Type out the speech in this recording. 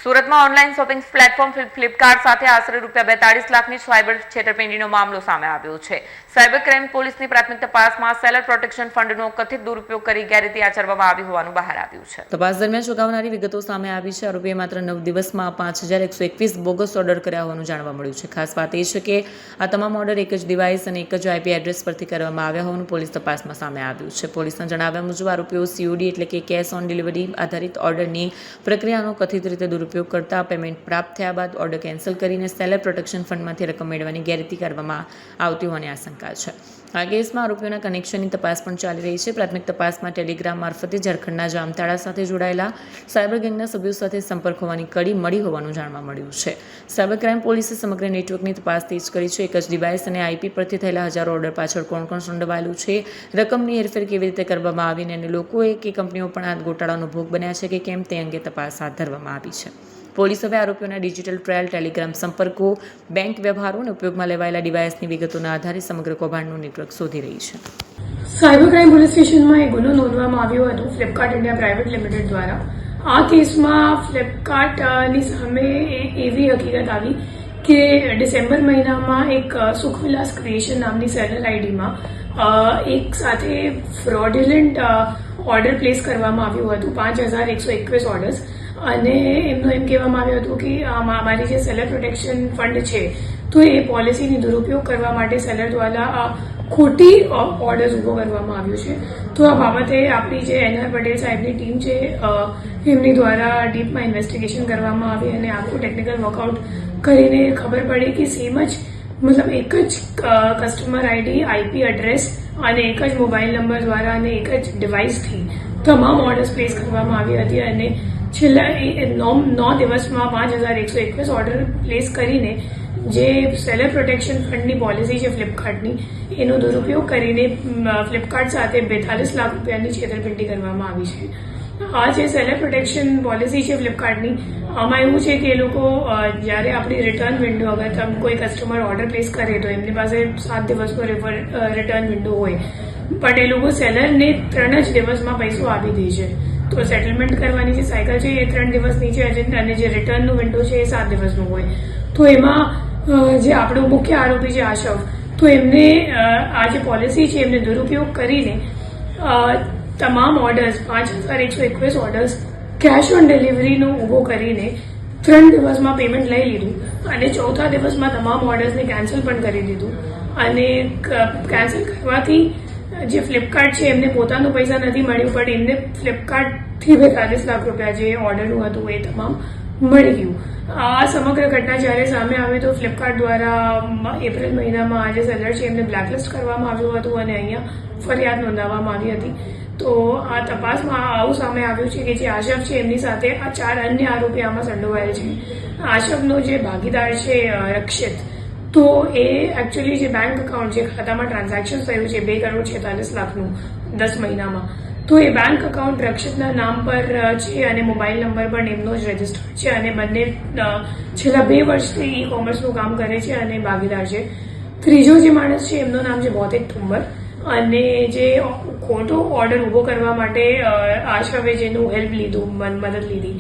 સુરતમાં online shopping platform Flipkart સાથે આશરે ₹42 લાખની સાયબર છેતરપિંડીનો મામલો સામે આવ્યો છે. સાયબર ક્રાઇમ પોલીસની પ્રાથમિક તપાસમાં સેલર પ્રોટેક્શન ફંડનો કથિત દુરુપયોગ કરી ગેરરીતિ આચરવામાં આવી હોવાનું બહાર આવ્યું છે. તપાસ દરમિયાન ચોંકાવનારી વિગતો સામે આવી છે. આરોપીએ માત્ર 9 દિવસમાં 5121 બોગસ ઓર્ડર કર્યા હોવાનું જાણવા મળ્યું છે. ખાસ વાત એ છે કે આ તમામ ઓર્ડર એક જ ડિવાઇસ અને એક જ IP એડ્રેસ પરથી કરવામાં આવ્યા હોવાનું પોલીસ તપાસમાં સામે આવ્યું છે. પોલીસના જણાવ્યા મુજબ આરોપીઓ COD એટલે કે કેશ ઓન ડિલિવરી આધારિત ઓર્ડરની પ્રક્રિયાનો કથિત રીતે દુરુપયોગ કરતા પેમેન્ટ પ્રાપ્ત થયા બાદ ઓર્ડર કેન્સલ કરીને સેલર પ્રોટેક્શન ફંડમાંથી રકમ મેળવવાની ગેરરીતિ કરવામાં આવતી હોવાની આશંકા છે. આ કેસમાં આરોપીઓના કનેક્શનની તપાસ પણ ચાલી રહી છે. પ્રાથમિક તપાસમાં ટેલિગ્રામ મારફતે ઝારખંડના જામતાડા સાથે જોડાયેલા સાયબર ગેંગના સભ્યો સાથે સંપર્ક હોવાની કડી મળી હોવાનું જાણવા મળ્યું છે. સાયબર ક્રાઇમ પોલીસે સમગ્ર નેટવર્કની તપાસ તેજ કરી છે. એક જ ડિવાઇસ અને IP પરથી થયેલા હજારો ઓર્ડર પાછળ કોણ કોણ સંડોવાયેલું છે, રકમની હેરફેર કેવી રીતે કરવામાં આવી અને લોકોએ કે કંપનીઓ પણ આ ગોટાળાનો ભોગ બન્યા છે કે કેમ તે અંગે તપાસ હાથ ધરવામાં આવી છે. પોલીસ હવે આરોપીઓના ડિજિટલ ટ્રાયલ, ટેલિગ્રામ સંપર્કો, બેંક વ્યવહારો અને ઉપયોગમાં લેવાયેલા ડિવાઇસની વિગતોના આધારે સમગ્ર કૌભાંડનું નેટવર્ક શોધી રહી છે. સાયબર ક્રાઇમ પોલીસ સ્ટેશનમાં એક ગુનો નોંધવામાં આવ્યો હતો ફ્લિપકાર્ટ ઇન્ડિયા પ્રાઇવેટ લિમિટેડ દ્વારા. આ કેસમાં ફ્લિપકાર્ટની સામે એવી હકીકત આવી કે ડિસેમ્બર મહિનામાં એક સુખવિલાસ ક્રિએશન નામની સેલર આઈડીમાં એક સાથે ફ્રોડ્યુલન્ટ ઓર્ડર પ્લેસ કરવામાં આવ્યું હતું 5121 ઓર્ડર્સ. અને એમનું એમ કહેવામાં આવ્યું હતું કે અમારી જે સેલર પ્રોટેક્શન ફંડ છે તો એ પોલિસીની દુરુપયોગ કરવા માટે સેલર દ્વારા ખોટી ઓર્ડર્સ ઊભો કરવામાં આવ્યો છે. તો આ બાબતે આપણી જે NR પટેલ સાહેબની ટીમ છે એમની દ્વારા ડીપમાં ઇન્વેસ્ટિગેશન કરવામાં આવી અને આખું ટેકનિકલ વર્કઆઉટ કરીને ખબર પડી કે સેમ જ મતલબ એક જ કસ્ટમર ID, IP એડ્રેસ અને એક જ મોબાઈલ નંબર દ્વારા અને એક જ ડિવાઇસથી તમામ ઓર્ડર્સ પ્લેસ કરવામાં આવી હતી અને છેલ્લા 9 દિવસમાં 5121 ઓર્ડર પ્લેસ કરીને જે સેલર પ્રોટેક્શન ફંડની પોલિસી છે ફ્લિપકાર્ટની એનો દુરુપયોગ કરીને ફ્લિપકાર્ટ સાથે 42 લાખ રૂપિયાની છેતરપિંડી કરવામાં આવી છે. આ જે સેલર પ્રોટેક્શન પોલિસી છે ફ્લિપકાર્ટની આમાં એવું છે કે એ લોકો જ્યારે આપણી રિટર્ન વિન્ડો અગર તમે કોઈ કસ્ટમર ઓર્ડર પ્લેસ કરે તો એમની પાસે 7 દિવસનો રિટર્ન વિન્ડો હોય પણ એ લોકો સેલરને 3 જ દિવસમાં પૈસો આપી દે છે. તો સેટલમેન્ટ કરવાની જે સાયકલ છે એ 3 દિવસની છે અને જે રિટર્નનો વિન્ડો છે એ 7 દિવસનો હોય. તો એમાં જે આપણો મુખ્ય આરોપી છે આશફ, તો એમને આ જે પોલિસી છે એમને દુરુપયોગ કરીને તમામ ઓર્ડર્સ 5121 ઓર્ડર્સ કેશ ઓન ડિલિવરીનો ઊભો કરીને 3 દિવસમાં પેમેન્ટ લઈ લીધું અને 4થા દિવસમાં તમામ ઓર્ડર્સને કેન્સલ પણ કરી દીધું. અને કેન્સલ કરવાથી જે ફ્લિપકાર્ટ છે એમને પોતાનું પૈસા નથી મળ્યું પણ એમને ફ્લિપકાર્ટથી 42 લાખ રૂપિયા જે ઓર્ડરનું હતું એ તમામ મળી ગયું. આ સમગ્ર ઘટના જ્યારે સામે આવી તો ફ્લિપકાર્ટ દ્વારા એપ્રિલ મહિનામાં આ જે સેલર છે એમને બ્લેકલિસ્ટ કરવામાં આવ્યું હતું અને અહીંયા ફરિયાદ નોંધાવવામાં આવી હતી. તો આ તપાસમાં આવું સામે આવ્યું છે કે જે આશફ છે એમની સાથે આ 4 અન્ય આરોપી આમાં સંડોવાયેલ છે. આશફનો જે ભાગીદાર છે રક્ષિત, તો એ એકચ્યુઅલી જે બેંક એકાઉન્ટ જે ખાતામાં ટ્રાન્ઝેક્શન થયું છે 2,46 લાખનું 10 મહિનામાં, તો એ બેંક એકાઉન્ટ રક્ષિતના નામ પર છે અને મોબાઈલ નંબર પણ એમનો જ રજિસ્ટર્ડ છે અને બંને છેલ્લા 2 વર્ષથી ઈ-કોમર્સનું કામ કરે છે અને ભાગીદાર છે. ત્રીજો જે માણસ છે એમનું નામ છે ભૌતિક ઠુંબર અને જે ખોટો ઓર્ડર ઊભો કરવા માટે આશવે જેનું હેલ્પ લીધું, મદદ લીધી